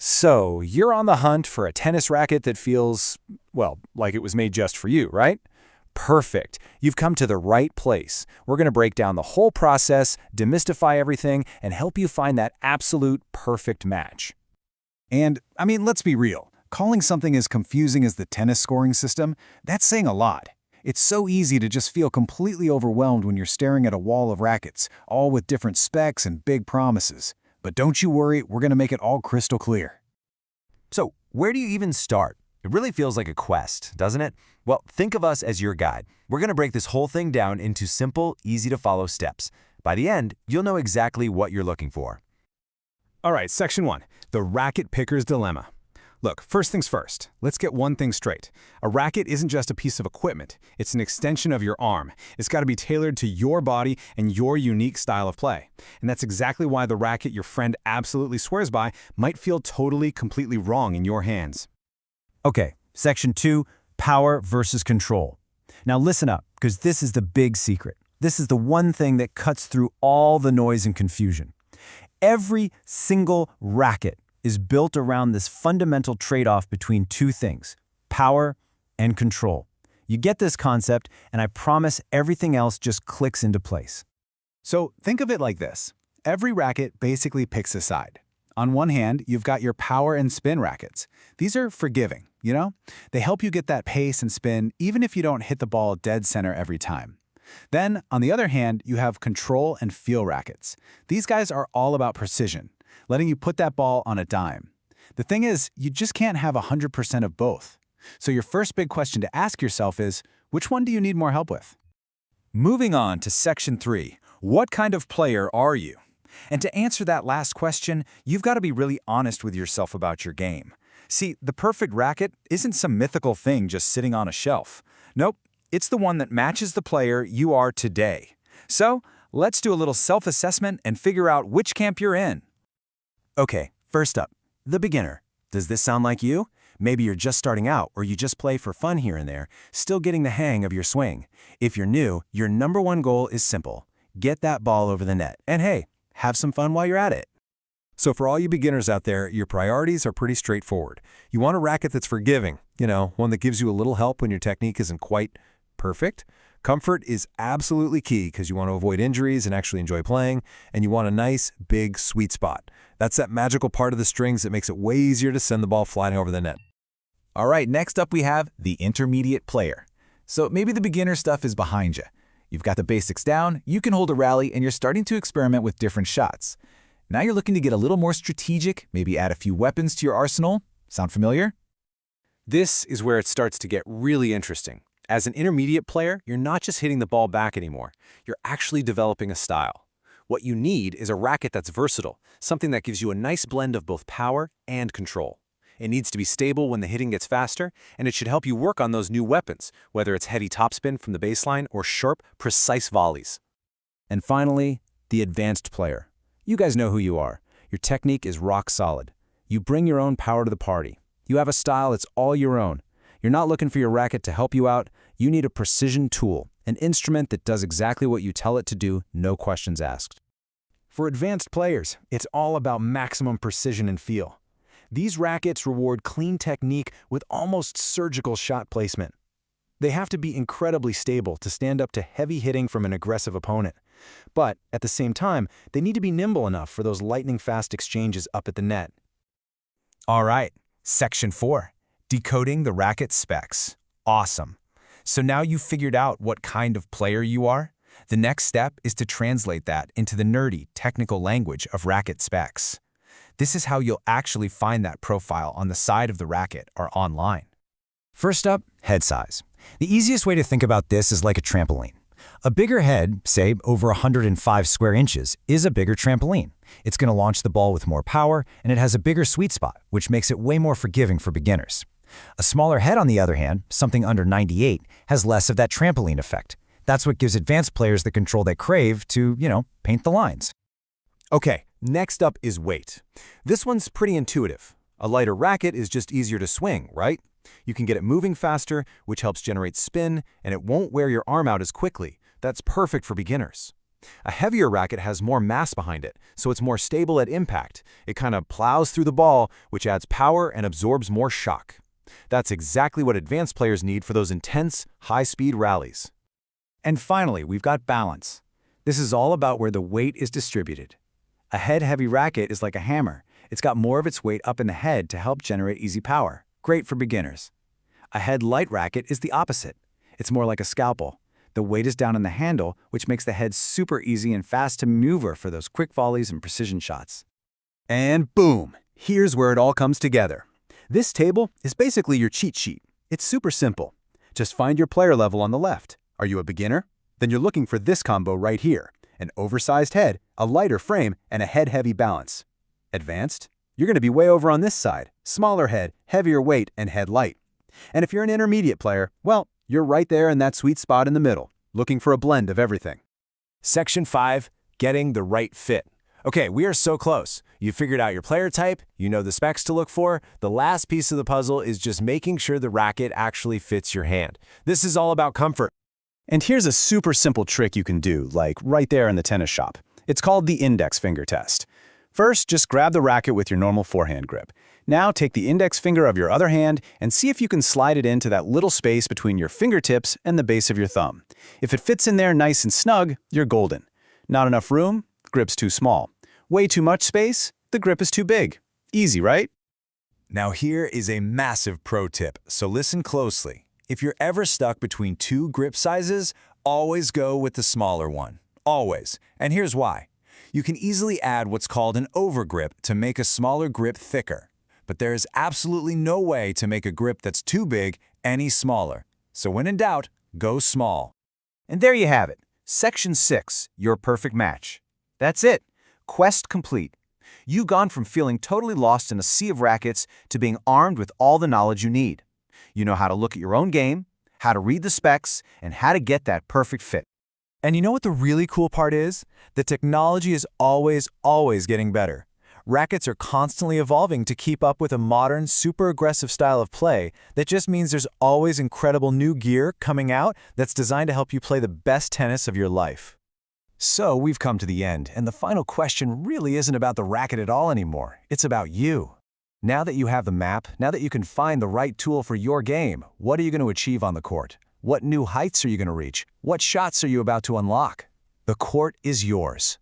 So, you're on the hunt for a tennis racket that feels, well, like it was made just for you, right? Perfect. You've come to the right place. We're going to break down the whole process, demystify everything, and help you find that absolute perfect match. And, I mean, let's be real. Calling something as confusing as the tennis scoring system, that's saying a lot. It's so easy to just feel completely overwhelmed when you're staring at a wall of rackets, all with different specs and big promises. But don't you worry, we're going to make it all crystal clear. So, where do you even start? It really feels like a quest, doesn't it? Well, think of us as your guide. We're going to break this whole thing down into simple, easy-to-follow steps. By the end, you'll know exactly what you're looking for. All right, Section 1, the racket picker's dilemma. Look, first things first, let's get one thing straight. A racket isn't just a piece of equipment, it's an extension of your arm. It's got to be tailored to your body and your unique style of play. And that's exactly why the racket your friend absolutely swears by might feel totally, completely wrong in your hands. Okay, Section 2, power versus control. Now listen up, because this is the big secret. This is the one thing that cuts through all the noise and confusion. Every single racket is built around this fundamental trade-off between two things, power and control. You get this concept, and I promise everything else just clicks into place. So think of it like this. Every racket basically picks a side. On one hand, you've got your power and spin rackets. These are forgiving, you know? They help you get that pace and spin even if you don't hit the ball dead center every time. Then, on the other hand, you have control and feel rackets. These guys are all about precision, letting you put that ball on a dime. The thing is, you just can't have 100% of both. So your first big question to ask yourself is, which one do you need more help with? Moving on to Section 3, what kind of player are you? And to answer that last question, you've got to be really honest with yourself about your game. See, the perfect racket isn't some mythical thing just sitting on a shelf. Nope, it's the one that matches the player you are today. So, let's do a little self-assessment and figure out which camp you're in. Okay, first up, the beginner. Does this sound like you? Maybe you're just starting out or you just play for fun here and there, still getting the hang of your swing. If you're new, your number one goal is simple. Get that ball over the net. And hey, have some fun while you're at it. So for all you beginners out there, your priorities are pretty straightforward. You want a racket that's forgiving, one that gives you a little help when your technique isn't quite perfect. Comfort is absolutely key because you want to avoid injuries and actually enjoy playing, and you want a nice, big, sweet spot. That's that magical part of the strings that makes it way easier to send the ball flying over the net. All right, next up we have the intermediate player. So maybe the beginner stuff is behind you. You've got the basics down, you can hold a rally, and you're starting to experiment with different shots. Now you're looking to get a little more strategic, maybe add a few weapons to your arsenal. Sound familiar? This is where it starts to get really interesting. As an intermediate player, you're not just hitting the ball back anymore. You're actually developing a style. What you need is a racket that's versatile, something that gives you a nice blend of both power and control. It needs to be stable when the hitting gets faster, and it should help you work on those new weapons, whether it's heavy topspin from the baseline or sharp, precise volleys. And finally, the advanced player. You guys know who you are. Your technique is rock solid. You bring your own power to the party. You have a style that's all your own. You're not looking for your racket to help you out. You need a precision tool, an instrument that does exactly what you tell it to do, no questions asked. For advanced players, it's all about maximum precision and feel. These rackets reward clean technique with almost surgical shot placement. They have to be incredibly stable to stand up to heavy hitting from an aggressive opponent. But at the same time, they need to be nimble enough for those lightning-fast exchanges up at the net. All right, Section 4. Decoding the racket specs. Awesome. So now you've figured out what kind of player you are? The next step is to translate that into the nerdy, technical language of racket specs. This is how you'll actually find that profile on the side of the racket or online. First up, head size. The easiest way to think about this is like a trampoline. A bigger head, say over 105 square inches, is a bigger trampoline. It's going to launch the ball with more power, and it has a bigger sweet spot, which makes it way more forgiving for beginners. A smaller head, on the other hand, something under 98, has less of that trampoline effect. That's what gives advanced players the control they crave to, paint the lines. Okay, next up is weight. This one's pretty intuitive. A lighter racket is just easier to swing, right? You can get it moving faster, which helps generate spin, and it won't wear your arm out as quickly. That's perfect for beginners. A heavier racket has more mass behind it, so it's more stable at impact. It kind of plows through the ball, which adds power and absorbs more shock. That's exactly what advanced players need for those intense, high-speed rallies. And finally, we've got balance. This is all about where the weight is distributed. A head-heavy racket is like a hammer. It's got more of its weight up in the head to help generate easy power. Great for beginners. A head-light racket is the opposite. It's more like a scalpel. The weight is down in the handle, which makes the head super easy and fast to maneuver for those quick volleys and precision shots. And boom! Here's where it all comes together. This table is basically your cheat sheet. It's super simple. Just find your player level on the left. Are you a beginner? Then you're looking for this combo right here. An oversized head, a lighter frame, and a head-heavy balance. Advanced? You're going to be way over on this side. Smaller head, heavier weight, and head light. And if you're an intermediate player, well, you're right there in that sweet spot in the middle, looking for a blend of everything. Section 5, getting the right fit. Okay, we are so close. You figured out your player type, you know the specs to look for. The last piece of the puzzle is just making sure the racket actually fits your hand. This is all about comfort. And here's a super simple trick you can do, like right there in the tennis shop. It's called the index finger test. First, just grab the racket with your normal forehand grip. Now take the index finger of your other hand and see if you can slide it into that little space between your fingertips and the base of your thumb. If it fits in there nice and snug, you're golden. Not enough room? Grip's too small. Way too much space? The grip is too big. Easy, right? Now here is a massive pro tip, so listen closely. If you're ever stuck between two grip sizes, always go with the smaller one. Always. And here's why. You can easily add what's called an overgrip to make a smaller grip thicker. But there is absolutely no way to make a grip that's too big any smaller. So when in doubt, go small. And there you have it. Section 6, your perfect match. That's it. Quest complete. You've gone from feeling totally lost in a sea of rackets to being armed with all the knowledge you need. You know how to look at your own game, how to read the specs, and how to get that perfect fit. And you know what the really cool part is? The technology is always getting better. Rackets are constantly evolving to keep up with a modern, super aggressive style of play that just means there's always incredible new gear coming out that's designed to help you play the best tennis of your life. So we've come to the end, and the final question really isn't about the racket at all anymore. It's about you. Now that you have the map, now that you can find the right tool for your game, what are you going to achieve on the court? What new heights are you going to reach? What shots are you about to unlock? The court is yours.